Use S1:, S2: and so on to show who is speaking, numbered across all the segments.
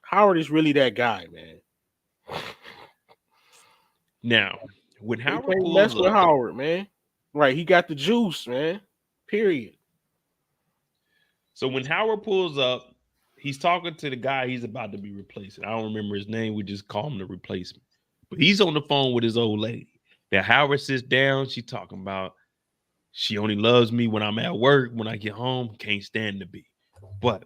S1: Howard is really that guy, man.
S2: Now, when
S1: They
S2: Howard
S1: can't mess
S2: pulls
S1: with
S2: up,
S1: Howard, man. Right, he got the juice, man. Period.
S2: so when Howard pulls up, he's talking to the guy he's about to be replacing. I don't remember his name. We just call him the replacement. But he's on the phone with his old lady. Now Howard sits down. She talking about she only loves me when I'm at work. When I get home, can't stand to be. But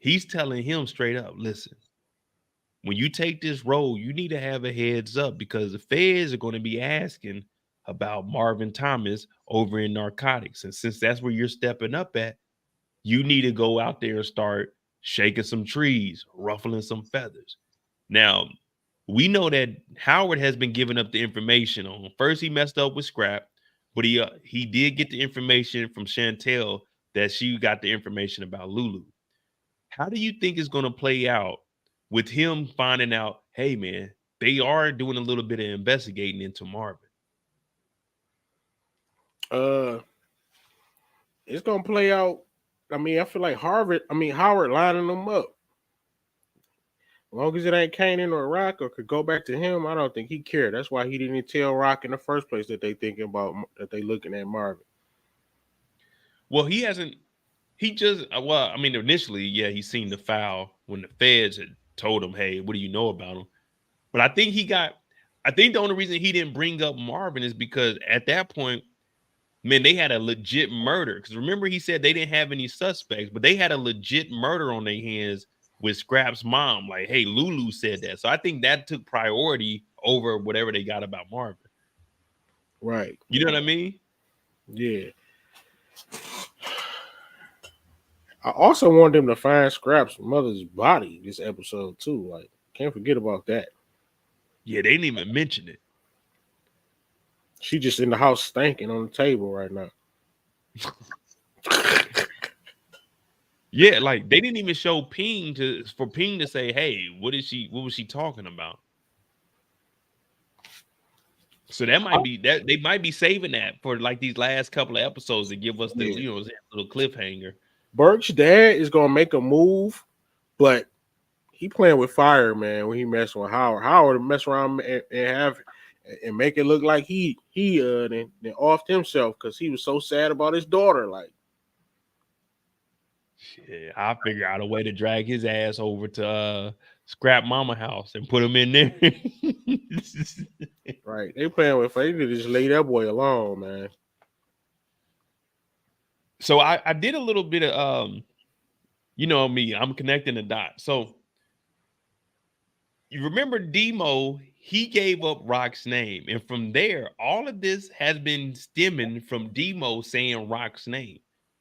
S2: he's telling him straight up, listen, when you take this role, you need to have a heads up because the feds are going to be asking about Marvin Thomas over in narcotics. And since that's where you're stepping up at, you need to go out there and start shaking some trees, ruffling some feathers. Now, we know that Howard has been giving up the information on. First, he messed up with Scrap, but he did get the information from Chantel that she got the information about Lulu. How do you think it's going to play out with him finding out, hey, man, they are doing a little bit of investigating into Marvin?
S1: Uh, it's gonna play out. I mean, I feel like Howard lining them up. As long as it ain't Kanan or Rock or could go back to him, I don't think he cared. That's why he didn't tell Rock in the first place that they thinking about that they looking at Marvin.
S2: Well, he hasn't. He just, well, I mean, initially, yeah, he seen the file when the feds had told him, hey, what do you know about him? But I think the only reason he didn't bring up Marvin is because at that point, man, they had a legit murder. Because remember, he said they didn't have any suspects, but they had a legit murder on their hands with Scrap's mom. Like, hey, Lulu said that. So I think that took priority over whatever they got about Marvin.
S1: Right.
S2: You know what I mean?
S1: Yeah. I also want them to find Scrap's mother's body this episode too. Like, can't forget about that.
S2: Yeah, they didn't even mention it.
S1: She just in the house stinking on the table right now.
S2: Yeah, like they didn't even show Ping for Ping to say, hey, what was she talking about? So that might be that they might be saving that for like these last couple of episodes to give us the that little cliffhanger.
S1: Burke's dad is gonna make a move, but he playing with fire, man. When he messing with Howard, Howard mess around and make it look like he then offed himself because he was so sad about his daughter. Like,
S2: yeah, I'll figure out a way to drag his ass over to Scrap Mama house and put him in there.
S1: right? They playing with fire. They need to just leave that boy alone, man.
S2: So I did a little bit of you know me, I'm connecting the dots. So you remember Demo, he gave up Rock's name. And from there, all of this has been stemming from Demo saying Rock's name.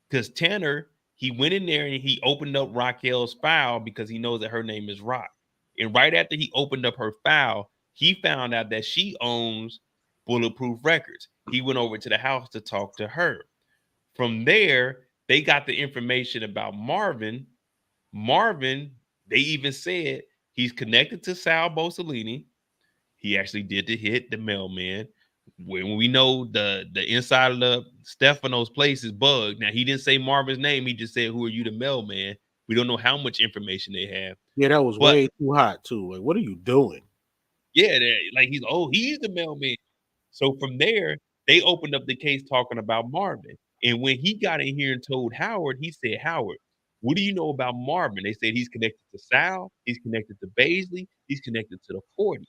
S2: Because Tanner, he went in there and he opened up Raquel's file because he knows that her name is Rock. And right after he opened up her file, he found out that she owns Bulletproof Records. He went over to the house to talk to her. From there, they got the information about Marvin. Marvin, they even said he's connected to Sal Bosolini. He actually did the hit, the mailman. When we know the inside of the Stefano's place is bugged. Now, he didn't say Marvin's name. He just said, who are you, the mailman? We don't know how much information they have.
S1: Yeah, that was
S2: But
S1: way too hot too. Like, what are you doing?
S2: yeah, like he's the mailman. So from there, they opened up the case talking about Marvin. And when he got in here and told Howard, he said, Howard, what do you know about Marvin? They said he's connected to Sal, he's connected to Baisley, he's connected to the 40s.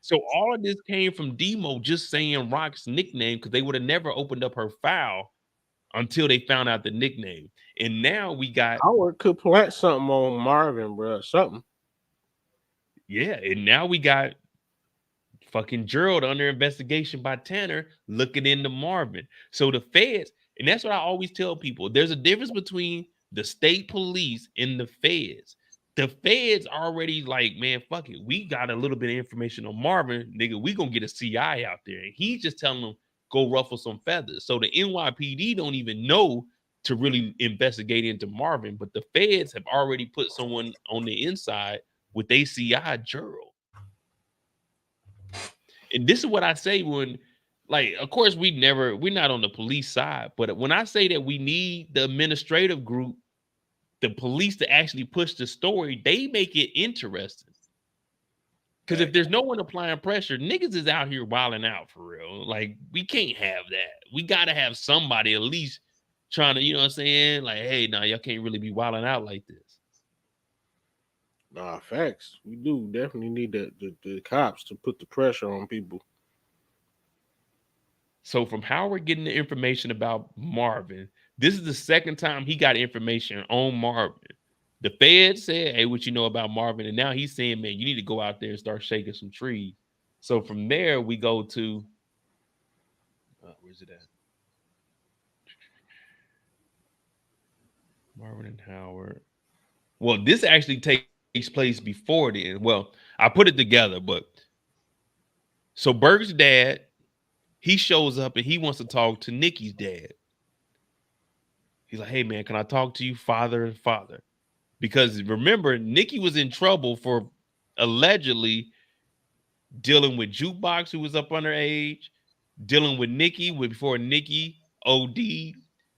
S2: So all of this came from Demo just saying Rock's nickname because they would have never opened up her file until they found out the nickname. And now we got
S1: Howard could plant something on Marvin, bro. Something.
S2: yeah, and now we got fucking Gerald under investigation by Tanner looking into Marvin. So the feds, and that's what I always tell people, there's a difference between the state police and the feds. The feds already like, man, fuck it. We got a little bit of information on Marvin, nigga. We gonna get a CI out there. And he's just telling them, go ruffle some feathers. So the NYPD don't even know to really investigate into Marvin, but the feds have already put someone on the inside with ACI Gerald. And this is what I say when, like, of course, we're not on the police side, but when I say that we need the administrative group the police to actually push the story, they make it interesting. Because if there's no one applying pressure, niggas is out here wilding out for real. Like, we can't have that. We gotta have somebody at least trying to, you know what I'm saying? Like, hey, nah, y'all can't really be wilding out like this.
S1: Nah, facts. We do definitely need the cops to put the pressure on people.
S2: So from Howard getting the information about Marvin, this is the second time he got information on Marvin. The Fed said, hey, what you know about Marvin? And now he's saying, man, you need to go out there and start shaking some trees. So from there, we go to, where's it at? Marvin and Howard. Well, this actually takes place before then. Well, I put it together, but so Burke's dad, he shows up and he wants to talk to Nikki's dad. He's like, hey, man, can I talk to you, father and father? Because remember, Nikki was in trouble for allegedly dealing with Jukebox, who was up underage, dealing with Nikki before Nikki OD'd.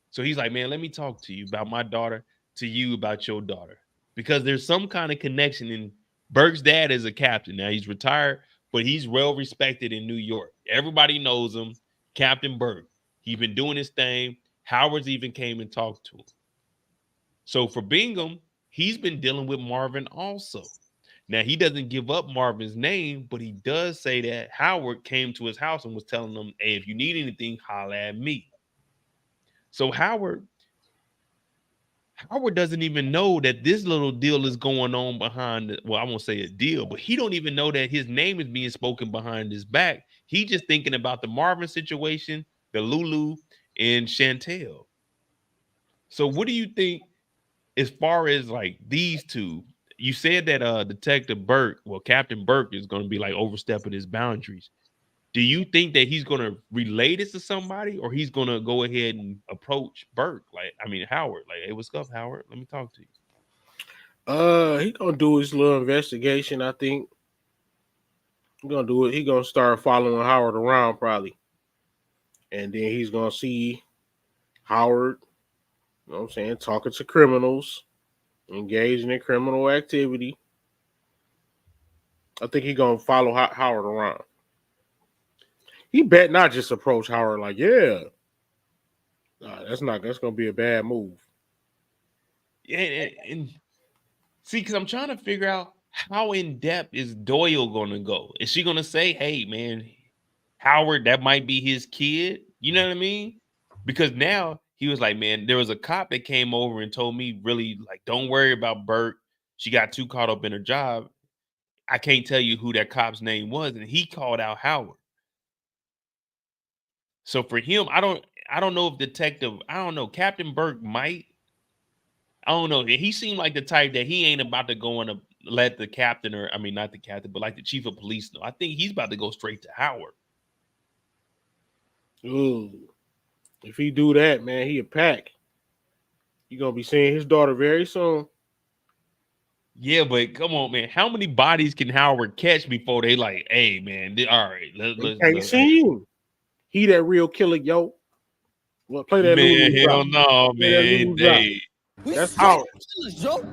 S2: So he's like, man, let me talk to you about my daughter, to you about your daughter. Because there's some kind of connection. In Burke's dad is a captain. Now he's retired, but he's well respected in New York. Everybody knows him, Captain Burke. He's been doing his thing. Howard's even came and talked to him. So for Bingham, he's been dealing with Marvin also. Now, he doesn't give up Marvin's name, but he does say that Howard came to his house and was telling him, hey, if you need anything, holla at me. So Howard doesn't even know that this little deal is going on behind, well, I won't say a deal, but he don't even know that his name is being spoken behind his back. He just thinking about the Marvin situation, the Lulu, and Chantel. So what do you think as far as like these two? You said that Detective Burke, well, Captain Burke is going to be like overstepping his boundaries. Do you think that he's going to relay this to somebody, or he's going to go ahead and approach Burke? Howard. Like, hey, what's up, Howard? Let me talk to you.
S1: He gonna do his little investigation. I think he gonna do it. He gonna start following Howard around probably, and then he's gonna see Howard. You know what I'm saying? Talking to criminals, engaging in criminal activity. I think he gonna follow Howard around. He bet not just approach Howard like, yeah. Nah, that's gonna be a bad move.
S2: Yeah, and see, because I'm trying to figure out how in depth is Doyle gonna go. Is she gonna say, hey man, Howard, that might be his kid? You know what I mean? Because now he was like, man, there was a cop that came over and told me, really, like, don't worry about Burke. She got too caught up in her job. I can't tell you who that cop's name was, and he called out Howard. So for him, I don't know if I don't know, Captain Burke might. I don't know. He seemed like the type that he ain't about to go and let the captain, or I mean, not the captain, but like the chief of police know. I think he's about to go straight to Howard.
S1: Ooh. If he do that, man, he a pack. You gonna be seeing his daughter very soon.
S2: Yeah, but come on, man. How many bodies can Howard catch before they like, hey, man, all right, let's
S1: see him. He that real killer, yo. Well, play that
S2: man,
S1: Lulu
S2: hell no, man.
S1: That's Howard. Killers, Joe.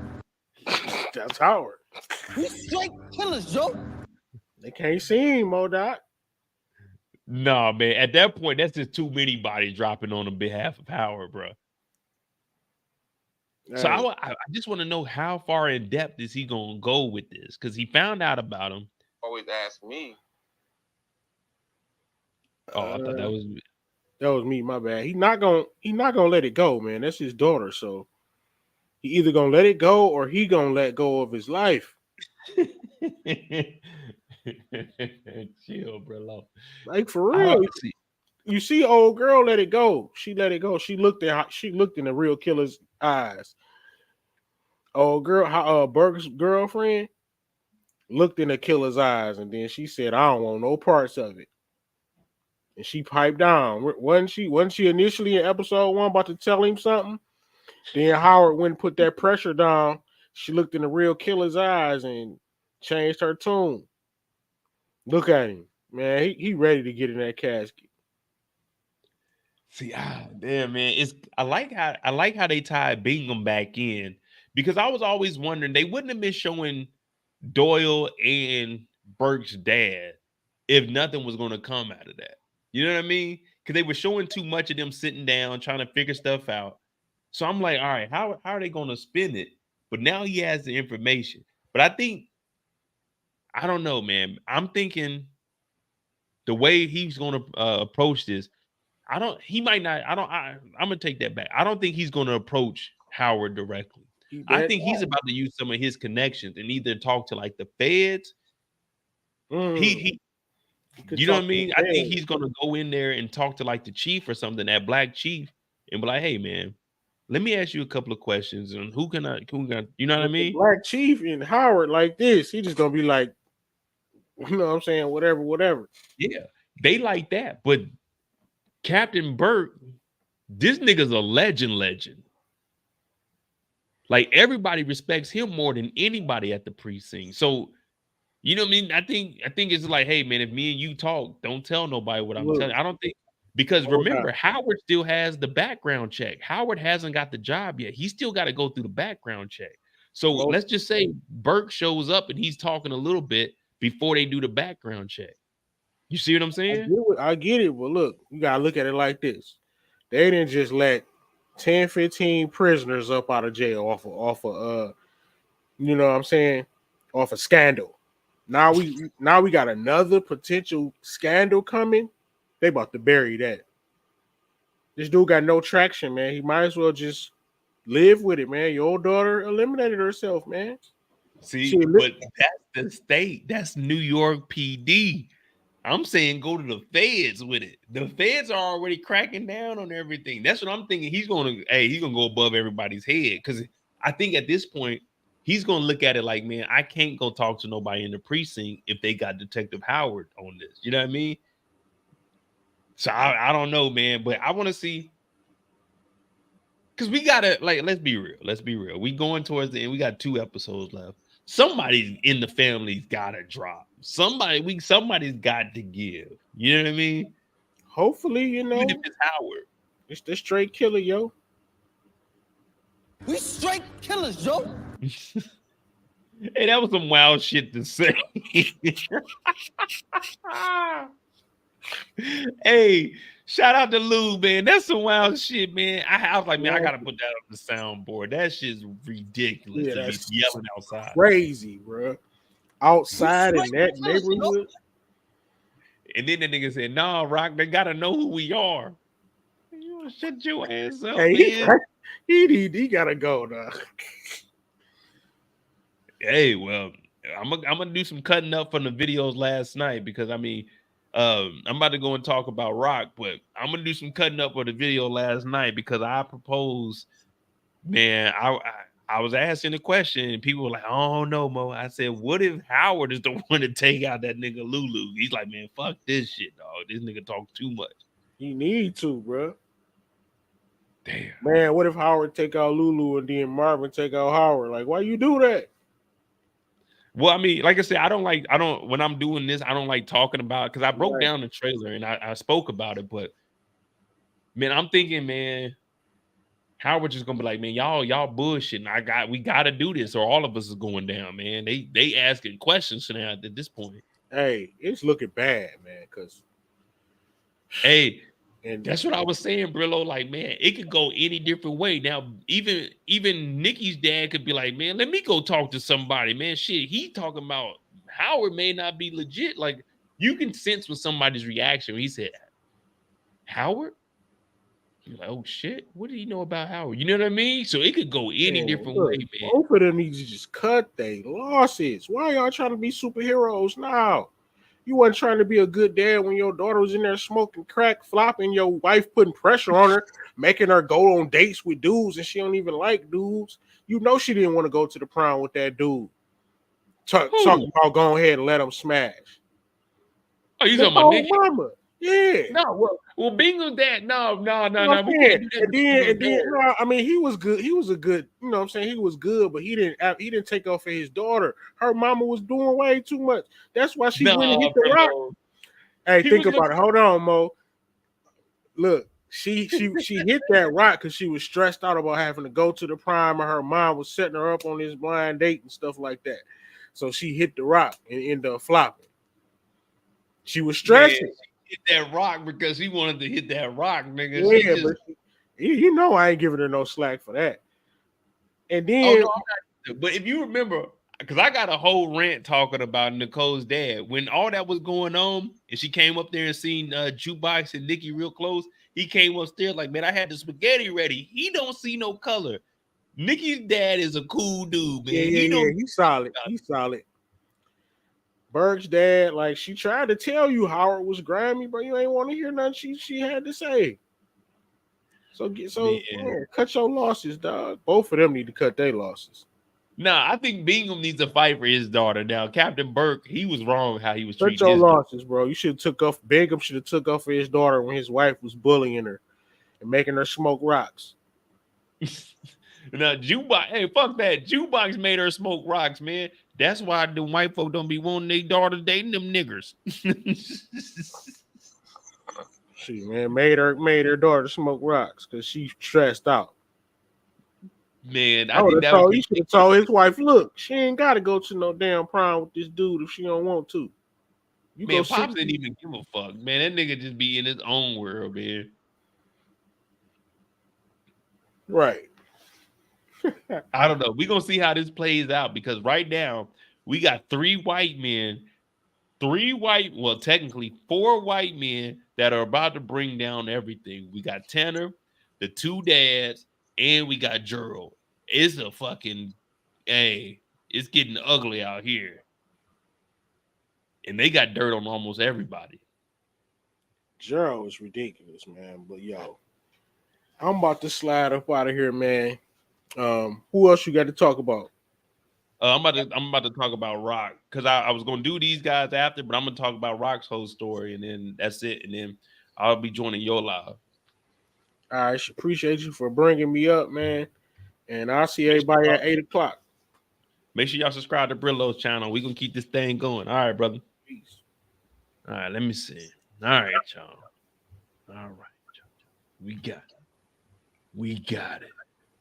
S1: That's Howard.
S3: We straight killers, Joe.
S1: They can't see him, Modoc.
S2: No, man. At that point, that's just too many bodies dropping on the behalf of Howard, bro. So I just want to know how far in depth is he gonna go with this? Because he found out about him.
S4: Always ask me.
S2: Oh, I thought that was me.
S1: That was me. My bad. He not gonna let it go, man. That's his daughter. So he either gonna let it go or he gonna let go of his life.
S2: Chill, bro.
S1: Like for real. You see, old girl let it go. She let it go. She looked in the real killer's eyes. Old girl, Burke's girlfriend looked in the killer's eyes, and then she said, "I don't want no parts of it." And she piped down. Wasn't she initially in episode 1 about to tell him something? Then Howard went and put that pressure down. She looked in the real killer's eyes and changed her tune. Look at him, man. He ready to get in that casket.
S2: See, damn, man. I like how they tied Bingham back in, because I was always wondering they wouldn't have been showing Doyle and Burke's dad if nothing was going to come out of that. You know what I mean? Because they were showing too much of them sitting down trying to figure stuff out. So I'm like, all right, how are they going to spin it? But now he has the information. But I don't know, man. I'm thinking the way he's going to approach this, I'm going to take that back. I don't think he's going to approach Howard directly. I think he's about to use some of his connections and either talk to like the feds. He you know what I mean? I think he's going to go in there and talk to like the chief or something, that black chief, and be like, hey, man, let me ask you a couple of questions. And who can you know what I mean?
S1: Black chief and Howard like this, he just going to be like, you know what I'm saying? Whatever.
S2: Yeah, they like that. But Captain Burke, this nigga's a legend. Like everybody respects him more than anybody at the precinct. So, you know what I mean? I think it's like, hey man, if me and you talk, don't tell nobody what I'm telling you. I don't think, because remember, Howard still has the background check. Howard hasn't got the job yet. He still got to go through the background check. So let's just say Burke shows up and he's talking a little bit before they do the background check. You see what I'm saying?
S1: I get it, but look, you gotta look at it like this. They didn't just let 10, 15 prisoners up out of jail off of you know what I'm saying, off a scandal. Now we got another potential scandal coming. They about to bury that. This dude got no traction, man. He might as well just live with it, man. Your old daughter eliminated herself, man.
S2: See, but that's the state. That's New York PD. I'm saying go to the feds with it. The feds are already cracking down on everything. That's what I'm thinking. He's gonna go above everybody's head, because I think at this point he's gonna look at it like, man, I can't go talk to nobody in the precinct if they got Detective Howard on this. You know what I mean? So I don't know, man, but I want to see, because we gotta, like, let's be real. We going towards the end. We got 2 episodes left. Somebody in the family's gotta drop. Somebody's got to give. You know what I mean?
S1: Hopefully, you know,
S2: even if it's Howard.
S1: It's the straight killer, yo.
S3: We straight killers, yo.
S2: Hey, that was some wild shit to say. Hey, shout out to Lou, man. That's some wild shit, man. I was like, man, I gotta put that on the soundboard. That shit's ridiculous to be yelling outside.
S1: Crazy, bro. Outside in that neighborhood.
S2: And then the nigga said, "Nah, Rock, they gotta know who we are." You wanna shut your ass up, man.
S1: He gotta go now.
S2: Hey, well, I'm gonna do some cutting up from the videos last night, because I mean, I'm about to go and talk about Rock, but I'm gonna do some cutting up for the video last night, because I proposed, man. I was asking the question and people were like, "Oh no, Mo." I said, "What if Howard is the one to take out that nigga Lulu?" He's like, "Man, fuck this shit, dog. This nigga talk too much."
S1: He need to, bro.
S2: Damn,
S1: man. What if Howard take out Lulu and then Marvin take out Howard? Like, why you do that?
S2: Well, I mean, like I said, when I'm doing this, I don't like talking about, because I broke down the trailer and I spoke about it, but man, I'm thinking, man, Howard just gonna be like, man, y'all bullshitting. We gotta do this, or all of us is going down, man. They asking questions now at this point.
S1: Hey, it's looking bad, man. Cause
S2: and that's what I was saying, Brillo. Like, man, it could go any different way. Now, even Nikki's dad could be like, man, let me go talk to somebody, man. Shit, he talking about Howard may not be legit. Like, you can sense with somebody's reaction when he said, Howard? You're like, oh shit, what do you know about Howard? You know what I mean? So it could go any different way, man.
S1: Both of them need to just cut their losses. Why y'all trying to be superheroes now? You wasn't trying to be a good dad when your daughter was in there smoking crack, flopping, your wife putting pressure on her, making her go on dates with dudes, and she don't even like dudes. You know she didn't want to go to the prom with that dude. Talking about go ahead and let him smash.
S2: Oh, you talking about Nikki?
S1: Mama. Yeah.
S2: No, well, Bingo's dad. No. We can't do that.
S1: And then, no, I mean, he was good. He was a good, you know what I'm saying? He was good, but he didn't take off for his daughter. Her mama was doing way too much. That's why she went and hit the rock. Hey, think about it. Hold on, Mo. Look, She hit that rock because she was stressed out about having to go to the prom, and her mom was setting her up on this blind date and stuff like that. So she hit the rock and ended up flopping. She was stressing.
S2: Man, she hit that rock because he wanted to hit that rock, nigga.
S1: Yeah, but you know I ain't giving her no slack for that. And then,
S2: but if you remember, because I got a whole rant talking about Nicole's dad when all that was going on, and she came up there and seen Jukebox and Nikki real close. He came upstairs like, man, I had the spaghetti ready. He don't see no color. Nikki's dad is a cool dude, man.
S1: Yeah, he's solid. He's solid. Burke's dad, like, she tried to tell you Howard was grimy, but you ain't want to hear nothing she had to say. So cut your losses, dog. Both of them need to cut their losses.
S2: Nah, I think Bingham needs to fight for his daughter. Now, Captain Burke, he was wrong how he was treating
S1: your
S2: his
S1: losses, bro. You should have took off. Bingham should have took off for his daughter when his wife was bullying her and making her smoke rocks.
S2: Now, Jukebox, hey, fuck that. Jukebox made her smoke rocks, man. That's why the white folk don't be wanting their daughter dating them niggers.
S1: She, man, made her daughter smoke rocks because she stressed out.
S2: Man,
S1: I think that he should have told his wife, look, she ain't got to go to no damn prom with this dude if she don't want to.
S2: Man, Pops didn't even give a fuck. Man, that nigga just be in his own world, man.
S1: Right.
S2: I don't know. We're going to see how this plays out because right now we got technically 4 white men that are about to bring down everything. We got Tanner, the 2 dads, and we got Gerald. It's a fucking, it's getting ugly out here. And they got dirt on almost everybody.
S1: Gerald is ridiculous, man. But yo, I'm about to slide up out of here, man. Who else you got to talk about?
S2: I'm about to talk about Rock because I was gonna do these guys after, but I'm gonna talk about Rock's whole story, and then that's it. And then I'll be joining your live.
S1: I appreciate you for bringing me up, man. And I'll see everybody at 8:00.
S2: Make sure y'all subscribe to Brillo's channel. We're gonna keep this thing going. All right, brother.
S1: Peace.
S2: All right, let me see. All right, y'all. All right, y'all. We got it.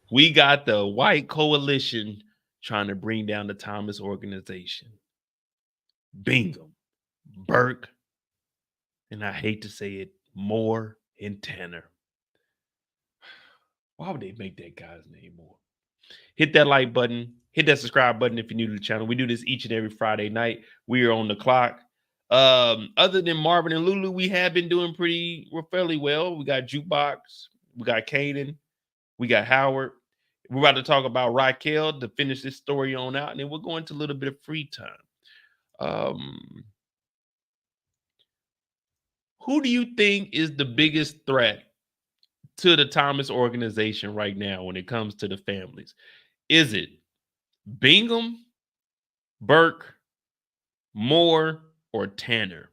S2: We got the white coalition trying to bring down the Thomas organization. Bingham, Burke, and I hate to say it, Moore and Tanner. Why would they make that guy's name Moore? Hit that like button. Hit that subscribe button if you're new to the channel. We do this each and every Friday night. We are on the clock. Other than Marvin and Lulu, we have been doing fairly well. We got Jukebox. We got Kanan. We got Howard. We're about to talk about Raquel to finish this story on out, and then we'll go into a little bit of free time. Who do you think is the biggest threat to the Thomas organization right now when it comes to the families? Is it Bingham, Burke, Moore, or Tanner?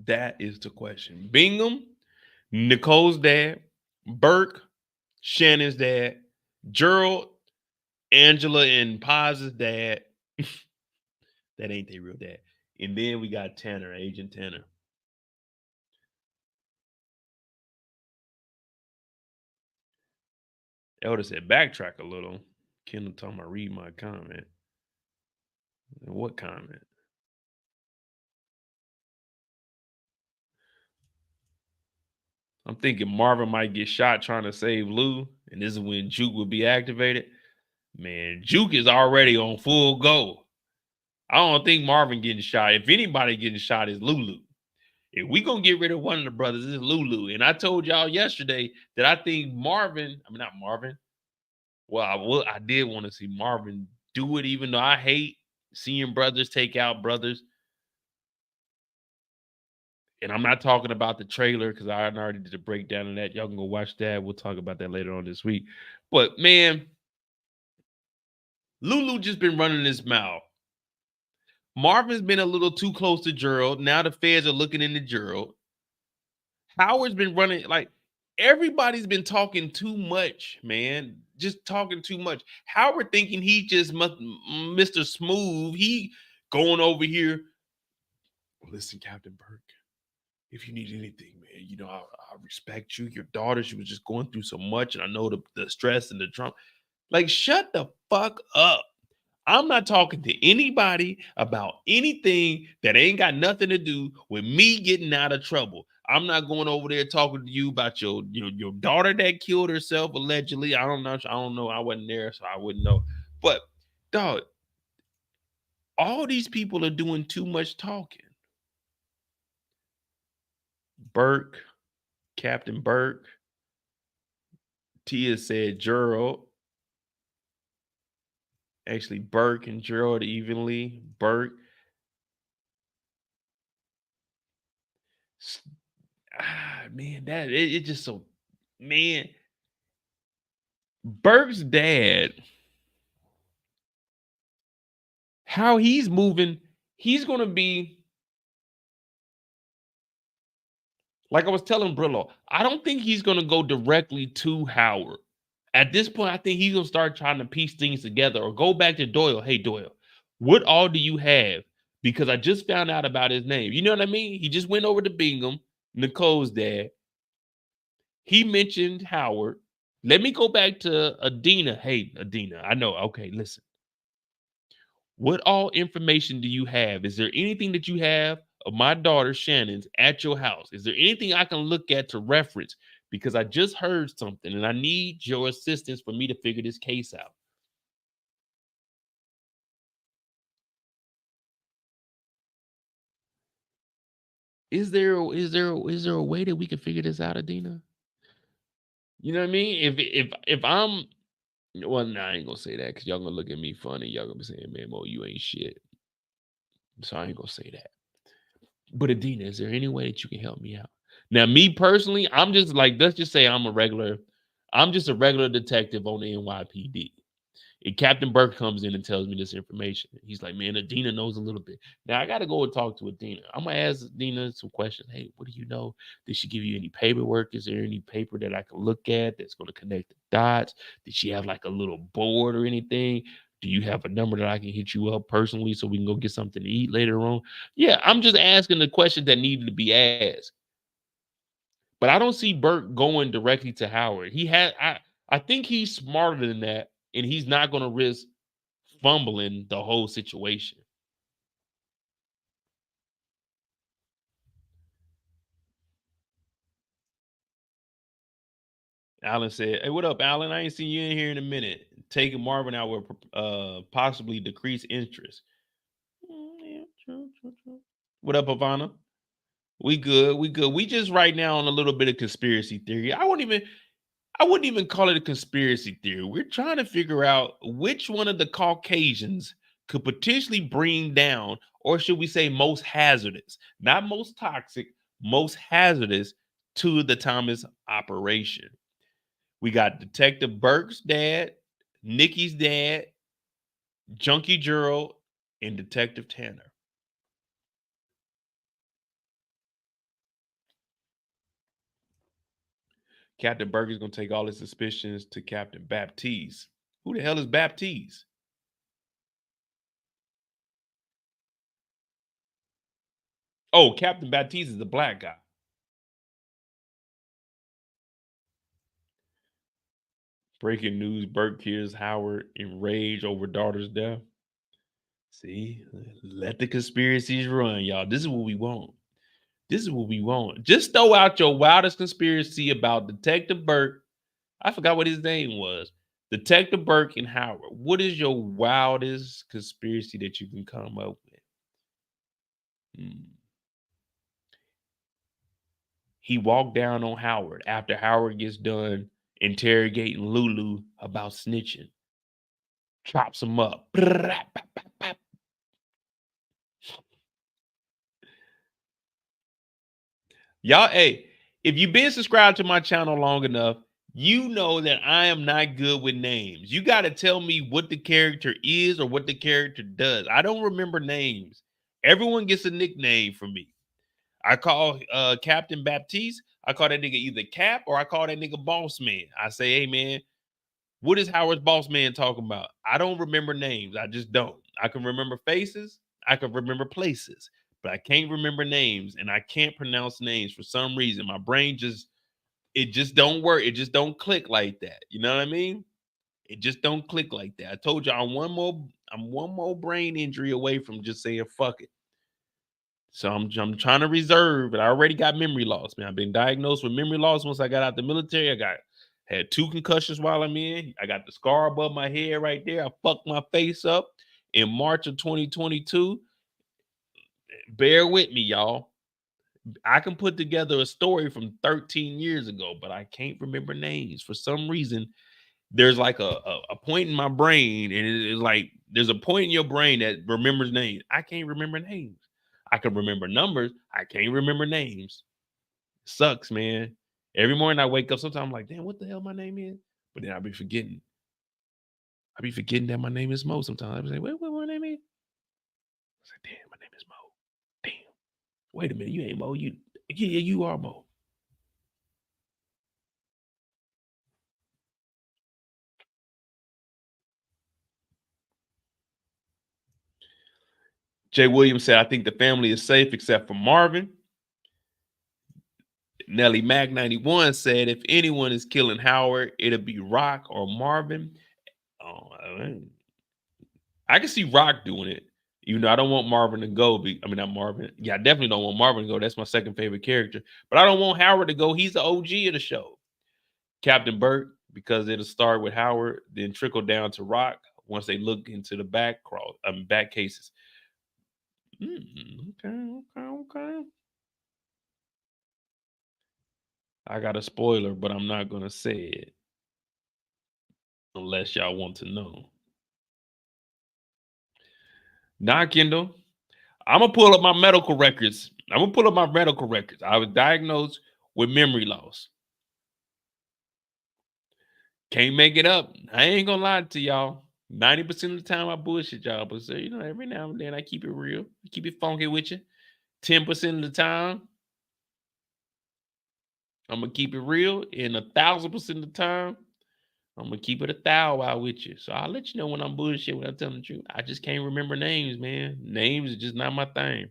S2: That is the question. Bingham, Nicole's dad, Burke, Shannon's dad, Gerald, Angela and Paz's dad. That ain't their real dad. And then we got Tanner, Agent Tanner. Elder said, backtrack a little. Kendall told me to read my comment. What comment? I'm thinking Marvin might get shot trying to save Lou, and this is when Juke will be activated. Man, Juke is already on full go. I don't think Marvin getting shot. If anybody getting shot, is Lulu. If we gonna get rid of one of the brothers, it's Lulu. And I told y'all yesterday that I think not Marvin. Well, I did want to see Marvin do it, even though I hate seeing brothers take out brothers. And I'm not talking about the trailer because I already did a breakdown of that. Y'all can go watch that. We'll talk about that later on this week. But man, Lulu just been running his mouth. Marvin's been a little too close to Gerald. Now the feds are looking into Gerald. Howard's been running, like, everybody's been talking too much, man. Just talking too much. Howard thinking he just Mr. Smooth. He going over here Listen, Captain Burke, if you need anything, man, I respect you. Your daughter, she was just going through so much, and I know the stress and the trauma. Like, shut the fuck up. I'm not talking to anybody about anything that ain't got nothing to do with me getting out of trouble. I'm not going over there talking to you about your daughter that killed herself allegedly. I don't know. I wasn't there, so I wouldn't know. But dog, all these people are doing too much talking. Burke, Captain Burke, Tia said Gerald. Actually, Burke and Gerald evenly. Burke. Man, that it just so, man. Burke's dad, how he's moving, he's gonna be like I was telling Brillo. I don't think he's gonna go directly to Howard. At this point, I think he's gonna start trying to piece things together or go back to Doyle. Hey, Doyle, what all do you have? Because I just found out about his name. You know what I mean? He just went over to Bingham, Nicole's dad. He mentioned Howard. Let me go back to Adina. Hey, Adina, I know. Okay, listen. What all information do you have? Is there anything that you have of my daughter Shannon's at your house? Is there anything I can look at to reference? Because I just heard something and I need your assistance for me to figure this case out. Is there a way that we can figure this out, Adina? You know what I mean? If I'm, well, nah, I ain't gonna say that because y'all gonna look at me funny. Y'all gonna be saying, man, Mo, you ain't shit. So I ain't gonna say that. But Adina, is there any way that you can help me out? Now, me personally, I'm just like, let's just say I'm just a regular detective on the NYPD. And Captain Burke comes in and tells me this information. He's like, man, Adina knows a little bit. Now I got to go and talk to Adina. I'm going to ask Adina some questions. Hey, what do you know? Did she give you any paperwork? Is there any paper that I can look at that's going to connect the dots? Did she have like a little board or anything? Do you have a number that I can hit you up personally so we can go get something to eat later on? Yeah, I'm just asking the questions that needed to be asked. But I don't see Burke going directly to Howard. I think he's smarter than that, and he's not going to risk fumbling the whole situation. Alan said, hey, what up, Alan? I ain't seen you in here in a minute. Taking Marvin out will possibly decrease interest. Yeah, true. What up, Ivana? We good. We just right now on a little bit of conspiracy theory. I wouldn't even call it a conspiracy theory. We're trying to figure out which one of the Caucasians could potentially bring down, or should we say most hazardous, not most toxic, most hazardous to the Thomas operation. We got Detective Burke's dad, Nikki's dad, Junkie Gerald, and Detective Tanner. Captain Burke is going to take all his suspicions to Captain Baptiste. Who the hell is Baptiste? Oh, Captain Baptiste is the black guy. Breaking news, Burke hears Howard enraged over daughter's death. See, let the conspiracies run, y'all. This is what we want. This is what we want. Just throw out your wildest conspiracy about Detective Burke. I forgot what his name was. Detective Burke and Howard. What is your wildest conspiracy that you can come up with? He walked down on Howard after Howard gets done interrogating Lulu about snitching. Chops him up. Y'all, hey, if you've been subscribed to my channel long enough, you know that I am not good with names. You got to tell me what the character is or what the character does. I don't remember names. Everyone gets a nickname from me. I call Captain Baptiste, I call that nigga either Cap or I call that nigga Boss Man. I say, hey, man, what is Howard's Boss Man talking about? I don't remember names. I just don't. I can remember faces. I can remember places. but I can't remember names, and I can't pronounce names for some reason. My brain just don't work. It just don't click like that. You know what I mean? It just don't click like that. I told you I'm one more brain injury away from just saying fuck it. So I'm trying to reserve, but I already got memory loss, man. I've been diagnosed with memory loss once I got out the military. Had 2 concussions while I'm in. I got the scar above my head right there. I fucked my face up in March of 2022. Bear with me, y'all. I can put together a story from 13 years ago, but I can't remember names. For some reason, there's like a point in my brain, and it is like there's a point in your brain that remembers names. I can't remember names. I can remember numbers. I can't remember names. Sucks, man. Every morning I wake up, sometimes I'm like, damn, what the hell my name is? But then I'll be forgetting. I be forgetting that my name is Mo sometimes. I be saying, what my name is? I say, damn, my name is Mo. Damn. Wait a minute, you ain't Mo. Yeah, you are Mo. Jay Williams said, I think the family is safe except for Marvin. Nelly Mac 91 said, if anyone is killing Howard, it'll be Rock or Marvin. Oh, I can see Rock doing it. Even though I don't want Marvin to go. Not Marvin. Yeah, I definitely don't want Marvin to go. That's my second favorite character. But I don't want Howard to go. He's the OG of the show. Captain Burke, because it'll start with Howard, then trickle down to Rock once they look into the back cases. Okay. I got a spoiler, but I'm not going to say it unless y'all want to know. Nah, Kendall. I'm going to pull up my medical records. I was diagnosed with memory loss. Can't make it up. I ain't going to lie to y'all. 90% of the time I bullshit y'all, but so, every now and then I keep it real. I keep it funky with you. 10% of the time, I'm going to keep it real. And 1,000% of the time, I'm going to keep it 1,000 out with you. So I'll let you know when I'm bullshit, when I'm telling the truth. I just can't remember names, man. Names is just not my thing.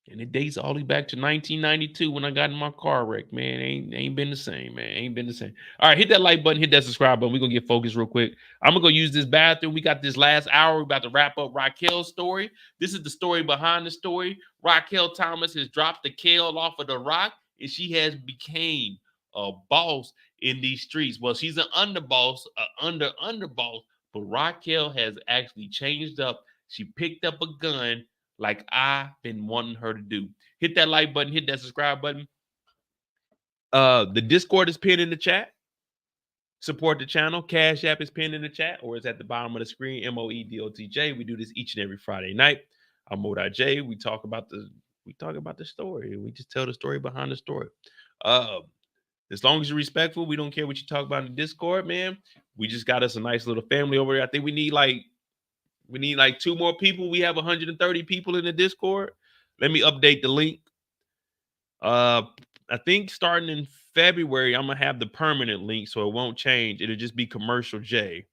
S2: And it dates all the way back to 1992 when I got in my car wreck, man. Ain't been the same, man. Ain't been the same. All right, hit that like button, hit that subscribe button. We're going to get focused real quick. I'm going to go use this bathroom. We got this last hour. We're about to wrap up Raquel's story. This is the story behind the story. Raquel Thomas has dropped the Kale off of the rock, and she has became a boss in these streets. Well, she's an underboss, underboss, but Raquel has actually changed up. She picked up a gun like I've been wanting her to do. Hit that like button, hit that subscribe button. The Discord is pinned in the chat. Support the channel. Cash App is pinned in the chat, or it's at the bottom of the screen. MOEDOTJ. We do this each and every Friday night. I'm Mo.J. We talk about the story. We just tell the story behind the story. As long as you're respectful, we don't care what you talk about in the Discord, man. We just got us a nice little family over there. I think we need like 2 more people. We have 130 people in the Discord. Let me update the link. I think starting in February, I'm going to have the permanent link, so it won't change. It'll just be Commercial J.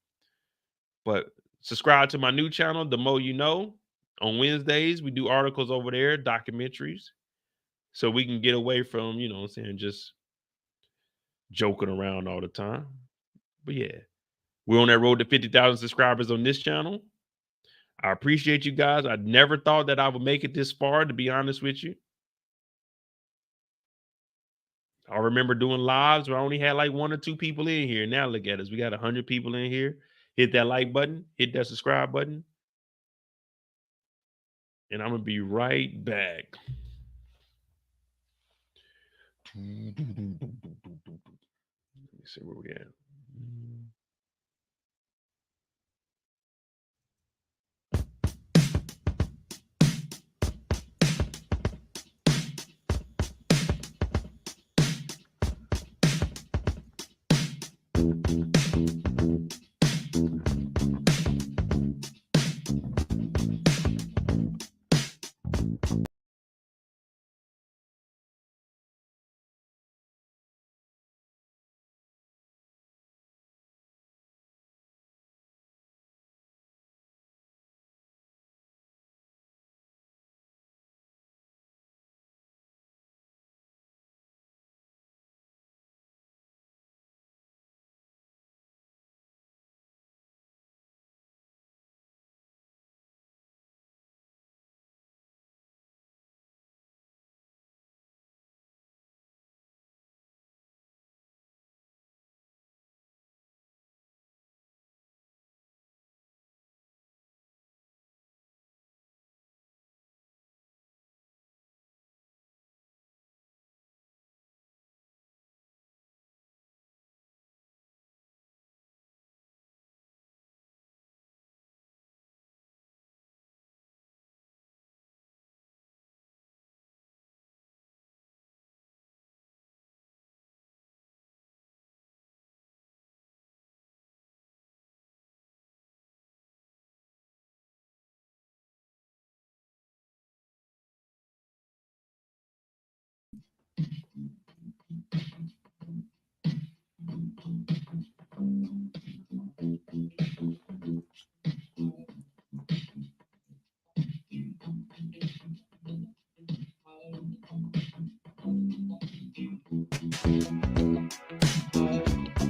S2: But subscribe to my new channel, The Mo You Know. On Wednesdays, we do articles over there, documentaries. So we can get away from, just joking around all the time. But yeah, we're on that road to 50,000 subscribers on this channel. I appreciate you guys. I never thought that I would make it this far, to be honest with you. I remember doing lives where I only had like 1 or 2 people in here. Now look at us. We got 100 people in here. Hit that like button. Hit that subscribe button. And I'm going to be right back. Let me see where we at.